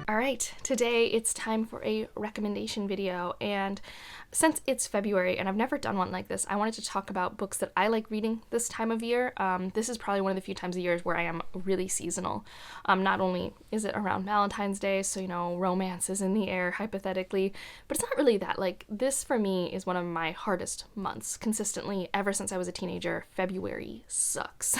All right, today it's time for a recommendation video, and since it's February and I've never done one like this, I wanted to talk about books that I like reading this time of year. This is probably one of the few times of years where I am really seasonal. Not only is it around Valentine's Day, so romance is in the air hypothetically, but it's not really that. Like, this for me is one of my hardest months consistently ever since I was a teenager. February sucks.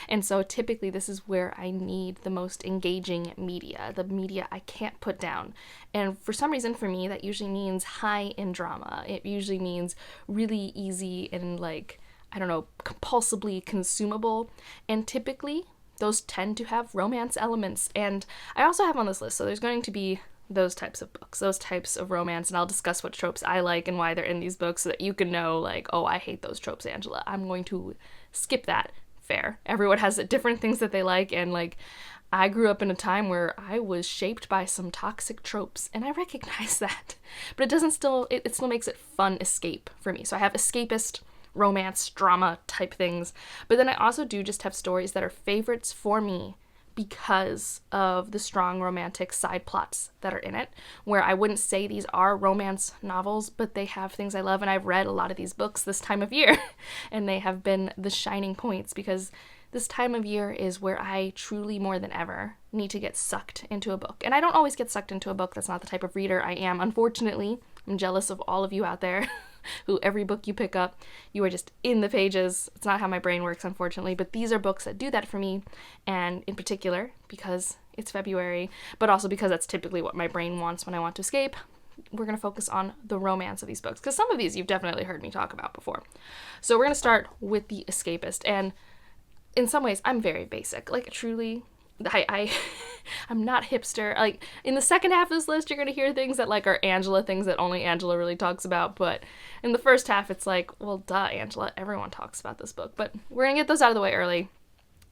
And so typically this is where I need the most engaging media, the media I can't put down. And for some reason, for me, that usually means high in drama. It usually means really easy and, compulsively consumable. And typically those tend to have romance elements. And I also have on this list, so there's going to be those types of books, those types of romance, and I'll discuss what tropes I like and why they're in these books so that you can know, oh, I hate those tropes, Angela. I'm going to skip that. Fair. Everyone has different things that they like, and I grew up in a time where I was shaped by some toxic tropes, and I recognize that. But it still makes it fun escape for me. So I have escapist, romance, drama type things, but then I also do just have stories that are favorites for me because of the strong romantic side plots that are in it, where I wouldn't say these are romance novels, but they have things I love, and I've read a lot of these books this time of year, and they have been the shining points, because this time of year is where I truly, more than ever, need to get sucked into a book. And I don't always get sucked into a book. That's not the type of reader I am. Unfortunately, I'm jealous of all of you out there who every book you pick up, you are just in the pages. It's not how my brain works, unfortunately, but these are books that do that for me, and in particular, because it's February, but also because that's typically what my brain wants when I want to escape, we're going to focus on the romance of these books, because some of these you've definitely heard me talk about before. So we're going to start with The Escapist, and in some ways, I'm very basic. Truly, I'm not hipster. In the second half of this list, you're going to hear things that, are Angela, things that only Angela really talks about. But in the first half, it's well, duh, Angela, everyone talks about this book. But we're going to get those out of the way early.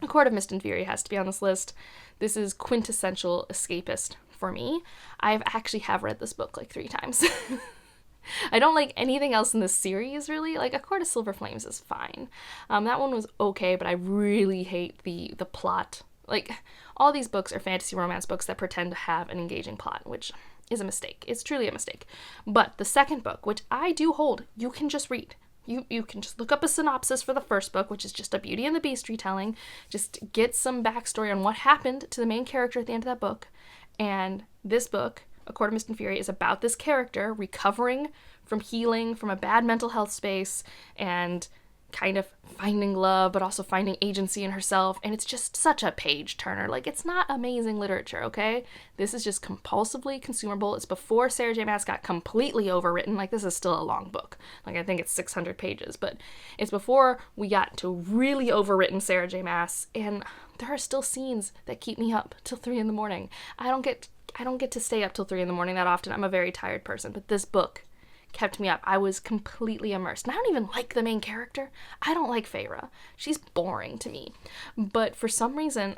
A Court of Mist and Fury has to be on this list. This is quintessential escapist for me. I actually have read this book 3 times. I don't like anything else in this series, really. A Court of Silver Flames is fine. That one was okay, but I really hate the plot. All these books are fantasy romance books that pretend to have an engaging plot, which is a mistake. It's truly a mistake. But the second book, which I do hold, you can just read. You can just look up a synopsis for the first book, which is just a Beauty and the Beast retelling. Just get some backstory on what happened to the main character at the end of that book. And this book, A Court of Mist and Fury, is about this character recovering from healing from a bad mental health space and kind of finding love, but also finding agency in herself. And it's just such a page turner. It's not amazing literature, okay? This is just compulsively consumable. It's before Sarah J. Maas got completely overwritten. This is still a long book. I think it's 600 pages, but it's before we got to really overwritten Sarah J. Maas. And there are still scenes that keep me up till 3 a.m. I don't get to stay up till 3 a.m. that often. I'm a very tired person, but this book kept me up. I was completely immersed. And I don't even like the main character. I don't like Feyre. She's boring to me. But for some reason,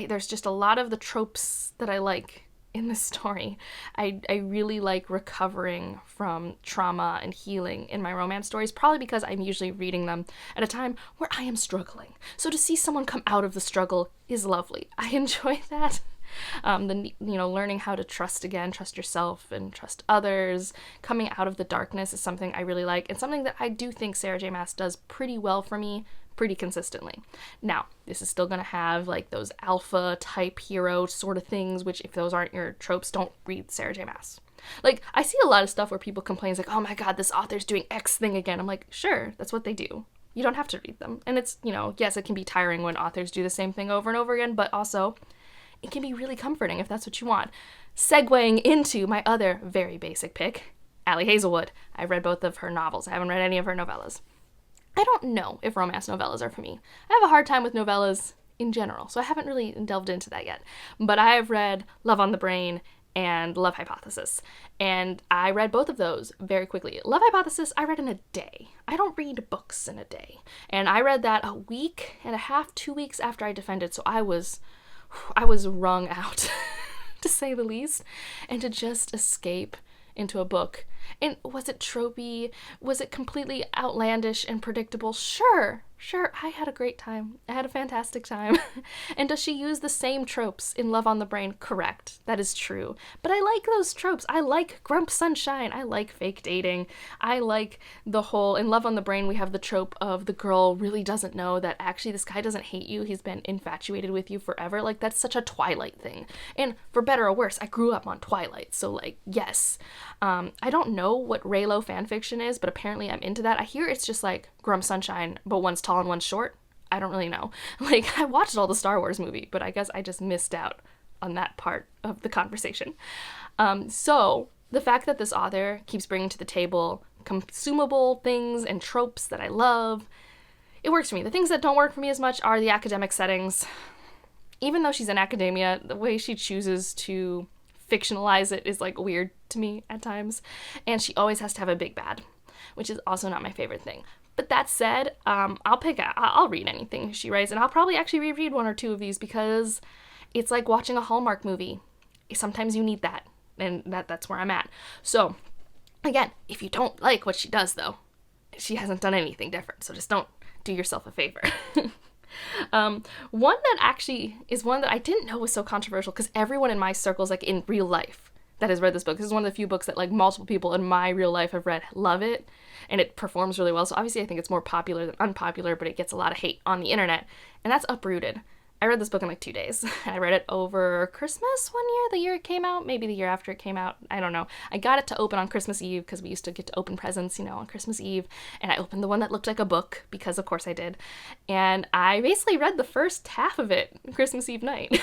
there's just a lot of the tropes that I like in this story. I really like recovering from trauma and healing in my romance stories, probably because I'm usually reading them at a time where I am struggling. So to see someone come out of the struggle is lovely. I enjoy that. Learning how to trust again, trust yourself and trust others, coming out of the darkness is something I really like, and something that I do think Sarah J. Maas does pretty well for me, pretty consistently. Now, this is still going to have those alpha type hero sort of things, which if those aren't your tropes, don't read Sarah J. Maas. I see a lot of stuff where people complain, oh my god, this author's doing X thing again. I'm sure, that's what they do. You don't have to read them. And it's, yes, it can be tiring when authors do the same thing over and over again, but also it can be really comforting if that's what you want. Segueing into my other very basic pick, Allie Hazelwood. I've read both of her novels. I haven't read any of her novellas. I don't know if romance novellas are for me. I have a hard time with novellas in general, so I haven't really delved into that yet. But I have read Love on the Brain and Love Hypothesis, and I read both of those very quickly. Love Hypothesis I read in a day. I don't read books in a day. And I read that a week and a half, 2 weeks after I defended, so I was wrung out, to say the least, and to just escape into a book. And was it tropey? Was it completely outlandish and predictable? Sure. Sure, I had a great time. I had a fantastic time. And does she use the same tropes in Love on the Brain? Correct. That is true. But I like those tropes. I like Grump Sunshine. I like fake dating. I like the whole, in Love on the Brain, we have the trope of the girl really doesn't know that actually this guy doesn't hate you. He's been infatuated with you forever. Like, that's such a Twilight thing. And for better or worse, I grew up on Twilight. So, like, yes. I don't know what Raylo fanfiction is, but apparently I'm into that. I hear it's just like Grump Sunshine, but one's tall and one's short. I don't really know. Like, I watched all the Star Wars movie, but I guess I just missed out on that part of the conversation. So the fact that this author keeps bringing to the table consumable things and tropes that I love, it works for me. The things that don't work for me as much are the academic settings. Even though she's in academia, the way she chooses to fictionalize it is, like, weird to me at times. And she always has to have a big bad, which is also not my favorite thing. But that said, I'll read anything she writes, and I'll probably actually reread one or two of these because it's like watching a Hallmark movie. Sometimes you need that, and that's where I'm at. So, again, if you don't like what she does, though, she hasn't done anything different, so just don't do yourself a favor. One that actually is one that I didn't know was so controversial because everyone in my circles, like in real life, that has read this book. This is one of the few books that, like, multiple people in my real life have read, love it, and it performs really well. So obviously I think it's more popular than unpopular, but it gets a lot of hate on the internet, and that's Uprooted. I read this book in like 2 days. I read it over Christmas one year, the year it came out, maybe the year after it came out. I don't know. I got it to open on Christmas Eve because we used to get to open presents, on Christmas Eve. And I opened the one that looked like a book because, of course, I did. And I basically read the first half of it Christmas Eve night.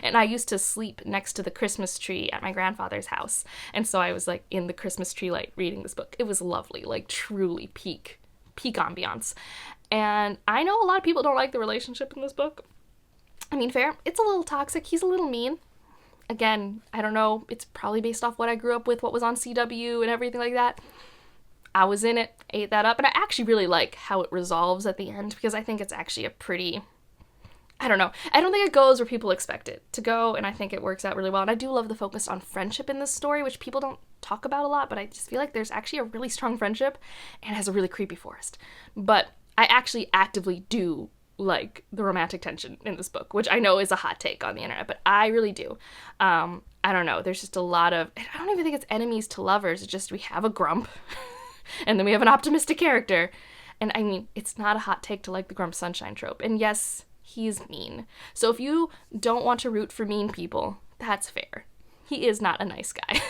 And I used to sleep next to the Christmas tree at my grandfather's house. And so I was, like, in the Christmas tree light reading this book. It was lovely, like, truly peak ambiance. And I know a lot of people don't like the relationship in this book. I mean, fair. It's a little toxic. He's a little mean. Again, I don't know. It's probably based off what I grew up with, what was on CW and everything like that. I was in it, ate that up. And I actually really like how it resolves at the end because I think it's actually a pretty... I don't know. I don't think it goes where people expect it to go, and I think it works out really well. And I do love the focus on friendship in this story, which people don't talk about a lot, but I just feel like there's actually a really strong friendship and it has a really creepy forest. But I actually actively do like the romantic tension in this book, which I know is a hot take on the internet, but I really do. I don't know. There's just a lot of... I don't even think it's enemies to lovers. It's just we have a grump, and then we have an optimistic character. And I mean, it's not a hot take to like the Grump Sunshine trope. And yes, he's mean. So if you don't want to root for mean people, that's fair. He is not a nice guy.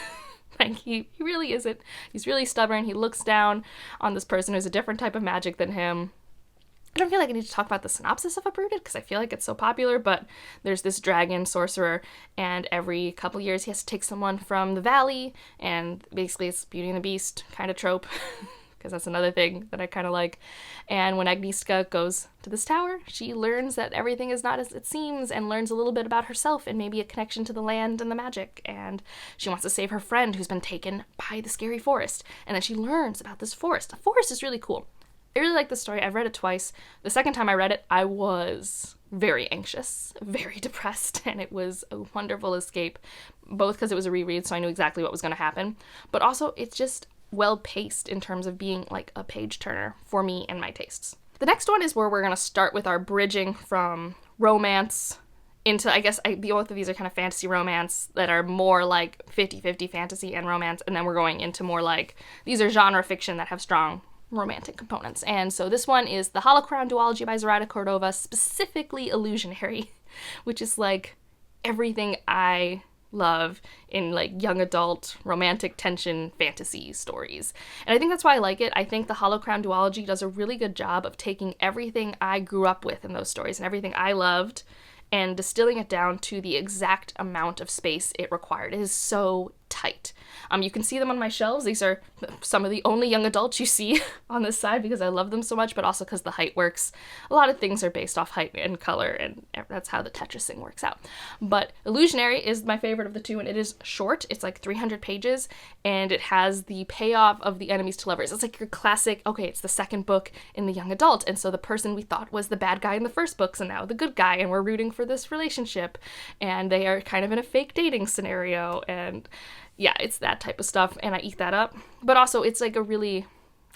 Like, he really isn't. He's really stubborn. He looks down on this person who's a different type of magic than him. I don't feel like I need to talk about the synopsis of Uprooted because I feel like it's so popular, but there's this dragon sorcerer, and every couple years he has to take someone from the valley, and basically it's Beauty and the Beast kind of trope. Because that's another thing that I kind of like. And when Agnieszka goes to this tower, she learns that everything is not as it seems and learns a little bit about herself and maybe a connection to the land and the magic. And she wants to save her friend who's been taken by the scary forest. And then she learns about this forest. The forest is really cool. I really like this story. I've read it twice. The second time I read it, I was very anxious, very depressed, and it was a wonderful escape, both because it was a reread, so I knew exactly what was going to happen, but also it's just well-paced in terms of being like a page-turner for me and my tastes. The next one is where we're going to start with our bridging from romance into, I guess, both of these are kind of fantasy romance that are more like 50-50 fantasy and romance, and then we're going into more like, these are genre fiction that have strong romantic components. And so this one is The Hollow Crown Duology by Zoraida Cordova, specifically Illusionary, which is like everything I love in like young adult romantic tension fantasy stories. And I think that's why I like it. I think the Hollow Crown Duology does a really good job of taking everything I grew up with in those stories and everything I loved and distilling it down to the exact amount of space it required. It is so tight. You can see them on my shelves. These are some of the only young adults you see on this side because I love them so much, but also because the height works. A lot of things are based off height and color, and that's how the Tetris thing works out. But Illusionary is my favorite of the two, and it is short. It's like 300 pages, and it has the payoff of the enemies to lovers. It's like your classic, okay, it's the second book in the young adult, and so the person we thought was the bad guy in the first book's and now the good guy, and we're rooting for this relationship, and they are kind of in a fake dating scenario, and yeah, it's that type of stuff, and I eat that up. But also, it's like a really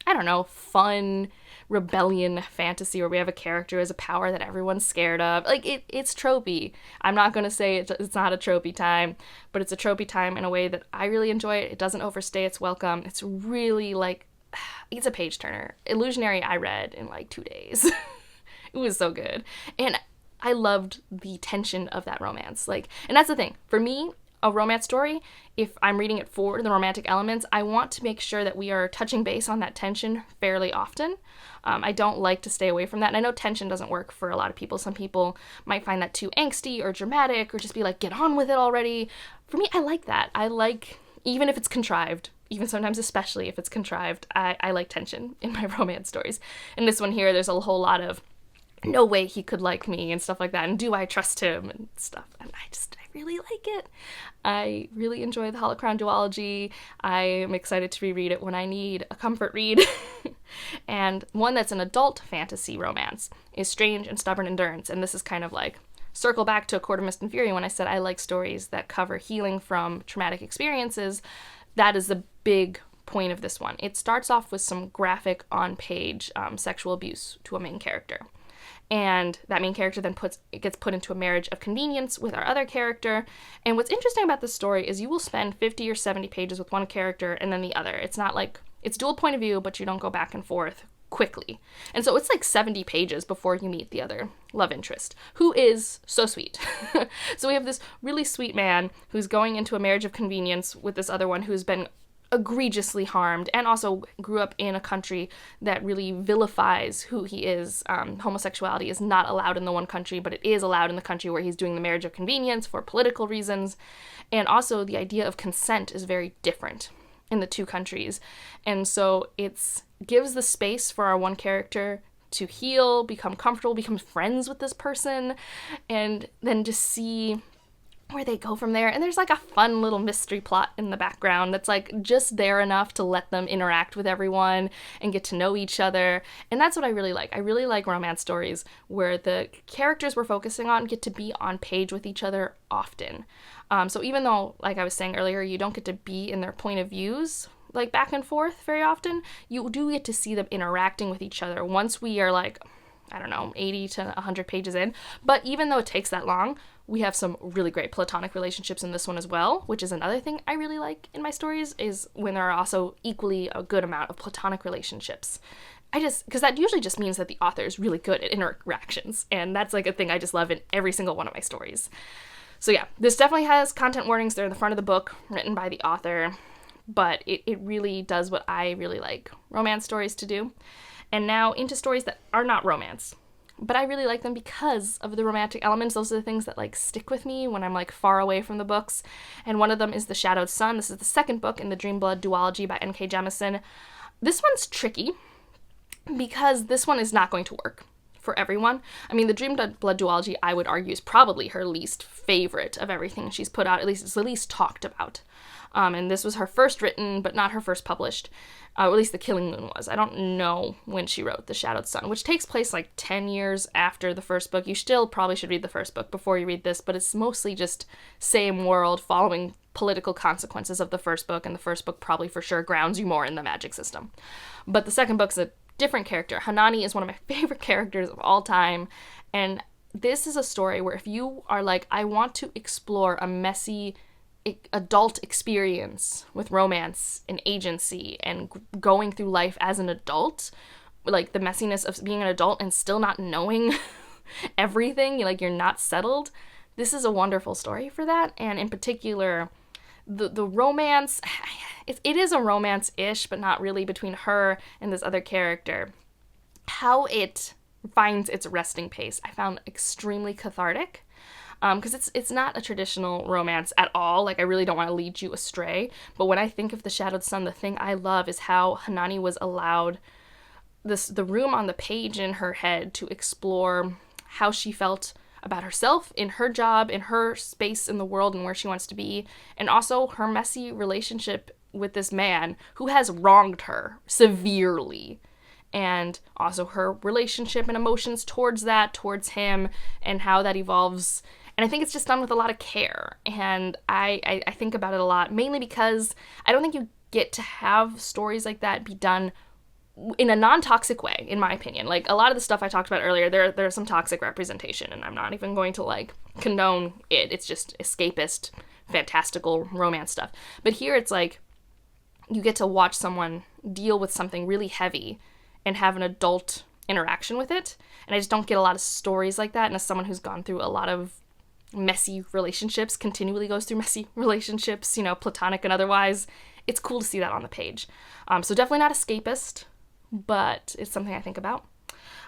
I don't know, fun rebellion fantasy where we have a character as a power that everyone's scared of. Like, it's tropey. I'm not going to say it's not a tropey time, but it's a tropey time in a way that I really enjoy it. It doesn't overstay its welcome. It's really, like, it's a page turner. Illusionary I read in like 2 days. It was so good. And I loved the tension of that romance. Like, and that's the thing. For me, a romance story, if I'm reading it for the romantic elements, I want to make sure that we are touching base on that tension fairly often. I don't like to stay away from that. And I know tension doesn't work for a lot of people. Some people might find that too angsty or dramatic or just be like, get on with it already. For me, I like that. I like, even if it's contrived, even sometimes especially if it's contrived, I like tension in my romance stories. In this one here, there's a whole lot of no way he could like me and stuff like that, and do I trust him and stuff. And I really like it. I really enjoy the Holocron duology. I am excited to reread it when I need a comfort read. And one that's an adult fantasy romance is Strange and Stubborn Endurance, and this is kind of like circle back to A Court of Mist and Fury when I said I like stories that cover healing from traumatic experiences. That is the big point of this one. It starts off with some graphic on-page sexual abuse to a main character. And that main character then gets put into a marriage of convenience with our other character. And what's interesting about this story is you will spend 50 or 70 pages with one character and then the other. It's not like, it's dual point of view, but you don't go back and forth quickly. And so it's like 70 pages before you meet the other love interest, who is so sweet. So we have this really sweet man who's going into a marriage of convenience with this other one who's been egregiously harmed and also grew up in a country that really vilifies who he is. Homosexuality is not allowed in the one country, but it is allowed in the country where he's doing the marriage of convenience for political reasons. And also the idea of consent is very different in the two countries. And so it gives the space for our one character to heal, become comfortable, become friends with this person, and then just see where they go from there. And there's like a fun little mystery plot in the background that's like just there enough to let them interact with everyone and get to know each other. And that's what I really like. I really like romance stories where the characters we're focusing on get to be on page with each other often. So even though, like I was saying earlier, you don't get to be in their point of views like back and forth very often, you do get to see them interacting with each other once we are like, I don't know, 80 to 100 pages in. But even though it takes that long, we have some really great platonic relationships in this one as well, which is another thing I really like in my stories, is when there are also equally a good amount of platonic relationships. Because that usually just means that the author is really good at interactions, and that's like a thing I just love in every single one of my stories. So yeah, this definitely has content warnings. They're in the front of the book, written by the author, but it really does what I really like romance stories to do. And now into stories that are not romance, but I really like them because of the romantic elements. Those are the things that like stick with me when I'm like far away from the books. And one of them is The Shadowed Sun. This is the second book in the Dreamblood duology by N.K. Jemisin. This one's tricky because this one is not going to work for everyone. I mean, the Dreamblood duology, I would argue, is probably her least favorite of everything she's put out. At least it's the least talked about. And this was her first written, but not her first published. Or at least The Killing Moon was. I don't know when she wrote The Shadowed Sun, which takes place like 10 years after the first book. You still probably should read the first book before you read this, but it's mostly just same world, following political consequences of the first book, and the first book probably for sure grounds you more in the magic system. But the second book's a different character. Hanani is one of my favorite characters of all time, and this is a story where if you are like, I want to explore a messy adult experience with romance and agency and going through life as an adult, like the messiness of being an adult and still not knowing everything, like you're not settled, this is a wonderful story for that. And in particular, the romance, it is a romance-ish, but not really, between her and this other character. How it finds its resting place, I found extremely cathartic. Because it's not a traditional romance at all. Like, I really don't want to lead you astray. But when I think of The Shadowed Sun, the thing I love is how Hanani was allowed the room on the page in her head to explore how she felt about herself, in her job, in her space in the world, and where she wants to be. And also her messy relationship with this man who has wronged her severely. And also her relationship and emotions towards him, and how that evolves. And I think it's just done with a lot of care. And I think about it a lot, mainly because I don't think you get to have stories like that be done in a non-toxic way, in my opinion. Like, a lot of the stuff I talked about earlier, there's some toxic representation, and I'm not even going to, like, condone it. It's just escapist, fantastical romance stuff. But here it's like, you get to watch someone deal with something really heavy and have an adult interaction with it. And I just don't get a lot of stories like that. And as someone who's gone through a lot of messy relationships, continually goes through messy relationships, you know, platonic and otherwise, it's cool to see that on the page. So definitely not escapist, but it's something I think about.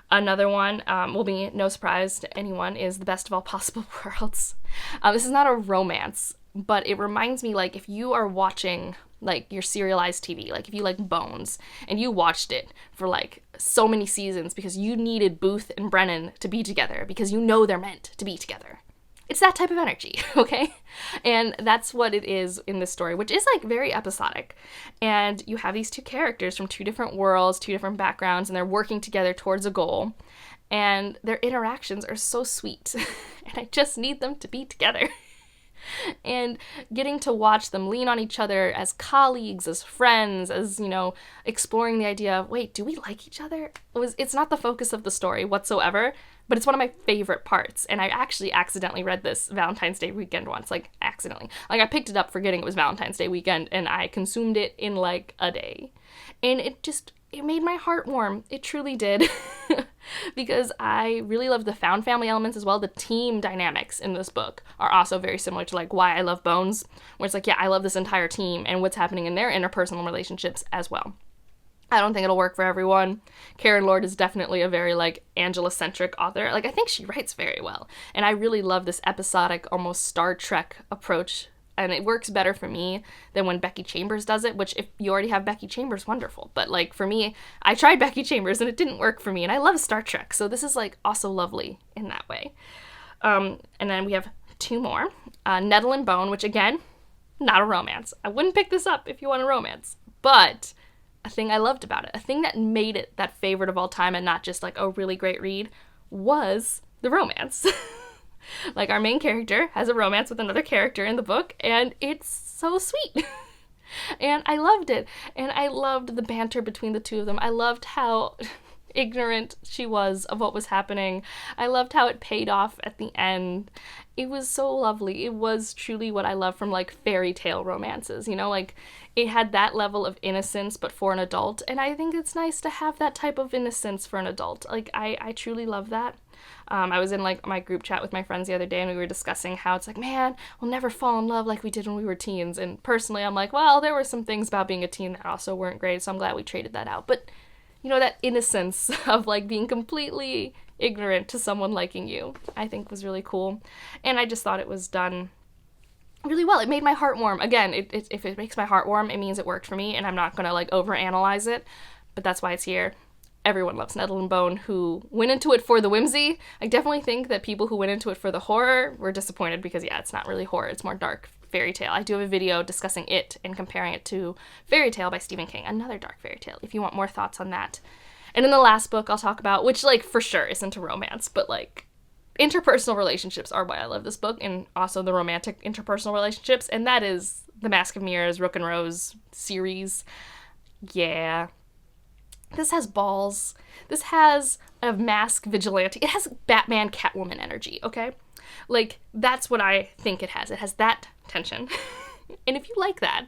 Another one will be no surprise to anyone, is The Best of All Possible Worlds. This is not a romance, but it reminds me, like, if you are watching, like, your serialized TV, like, if you like Bones, and you watched it for, like, so many seasons because you needed Booth and Brennan to be together because you know they're meant to be together. It's that type of energy, okay? And that's what it is in this story, which is, like, very episodic. And you have these two characters from two different worlds, two different backgrounds, and they're working together towards a goal. And their interactions are so sweet. And I just need them to be together. And getting to watch them lean on each other as colleagues, as friends, as, you know, exploring the idea of, wait, do we like each other? It's not the focus of the story whatsoever, but it's one of my favorite parts. And I actually accidentally read this Valentine's Day weekend once, like, accidentally. Like, I picked it up forgetting it was Valentine's Day weekend, and I consumed it in, like, a day. And it made my heart warm. It truly did. Because I really love the found family elements as well. The team dynamics in this book are also very similar to, like, Why I Love Bones, where it's like, yeah, I love this entire team and what's happening in their interpersonal relationships as well. I don't think it'll work for everyone. Karen Lord is definitely a very, like, Angela-centric author. Like, I think she writes very well. And I really love this episodic, almost Star Trek approach. And it works better for me than when Becky Chambers does it, which, if you already have Becky Chambers, wonderful. But, like, for me, I tried Becky Chambers and it didn't work for me. And I love Star Trek, so this is, like, also lovely in that way. And then we have two more. Nettle and Bone, which, again, not a romance. I wouldn't pick this up if you want a romance. But a thing I loved about it, a thing that made it that favorite of all time and not just, like, a really great read, was the romance. Like, our main character has a romance with another character in the book, and it's so sweet. And I loved it. And I loved the banter between the two of them. I loved how ignorant she was of what was happening. I loved how it paid off at the end. It was so lovely. It was truly what I love from, like, fairy tale romances, you know? Like, it had that level of innocence, but for an adult, and I think it's nice to have that type of innocence for an adult. Like, I truly love that. I was in, like, my group chat with my friends the other day, and we were discussing how it's like, man, we'll never fall in love like we did when we were teens. And personally, I'm like, well, there were some things about being a teen that also weren't great, so I'm glad we traded that out. But, you know, that innocence of, like, being completely ignorant to someone liking you, I think was really cool. And I just thought it was done really well. It made my heart warm. Again, if it makes my heart warm, it means it worked for me, and I'm not gonna, like, overanalyze it, but that's why it's here. Everyone loves Nettle and Bone who went into it for the whimsy. I definitely think that people who went into it for the horror were disappointed because, yeah, it's not really horror. It's more dark fairy tale. I do have a video discussing it and comparing it to Fairytale by Stephen King, another dark fairy tale, if you want more thoughts on that. And then the last book I'll talk about, which, like, for sure isn't a romance, but, like, interpersonal relationships are why I love this book, and also the romantic interpersonal relationships, and that is the Mask of Mirrors, Rook and Rose series. Yeah. This has balls. This has a mask vigilante. It has Batman Catwoman energy, okay? Like, that's what I think it has. It has that tension. And if you like that,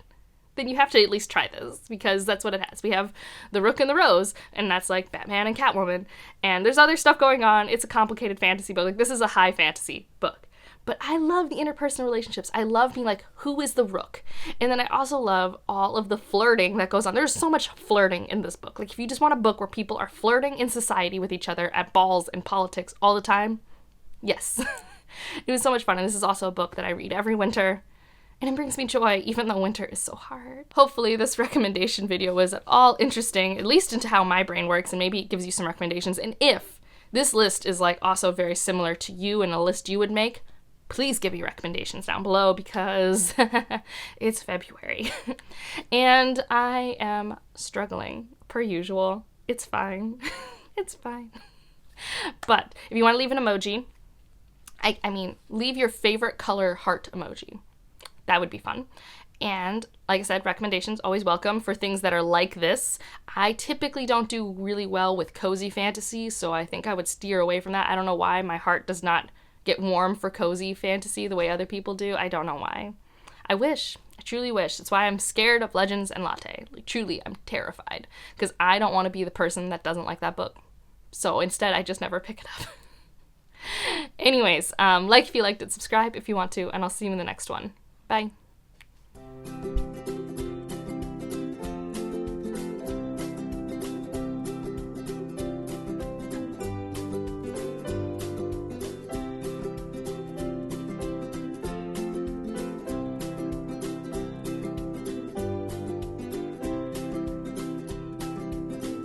then you have to at least try this, because that's what it has. We have the Rook and the Rose, and that's, like, Batman and Catwoman. And there's other stuff going on. It's a complicated fantasy book. Like, this is a high fantasy book. But I love the interpersonal relationships. I love being like, who is the Rook? And then I also love all of the flirting that goes on. There's so much flirting in this book. Like, if you just want a book where people are flirting in society with each other at balls and politics all the time, yes. It was so much fun. And this is also a book that I read every winter. And it brings me joy, even though winter is so hard. Hopefully this recommendation video was at all interesting, at least into how my brain works, and maybe it gives you some recommendations. And if this list is, like, also very similar to you and a list you would make, please give me recommendations down below, because it's February. And I am struggling, per usual. It's fine. It's fine. But if you want to leave an emoji, I mean, leave your favorite color heart emoji. That would be fun. And like I said, recommendations always welcome for things that are like this. I typically don't do really well with cozy fantasy, so I think I would steer away from that. I don't know why my heart does not get warm for cozy fantasy the way other people do. I don't know why. I wish. I truly wish. That's why I'm scared of Legends and Latte. Like, truly, I'm terrified. Because I don't want to be the person that doesn't like that book. So instead, I just never pick it up. Anyways, like if you liked it, subscribe if you want to, and I'll see you in the next one. Bye.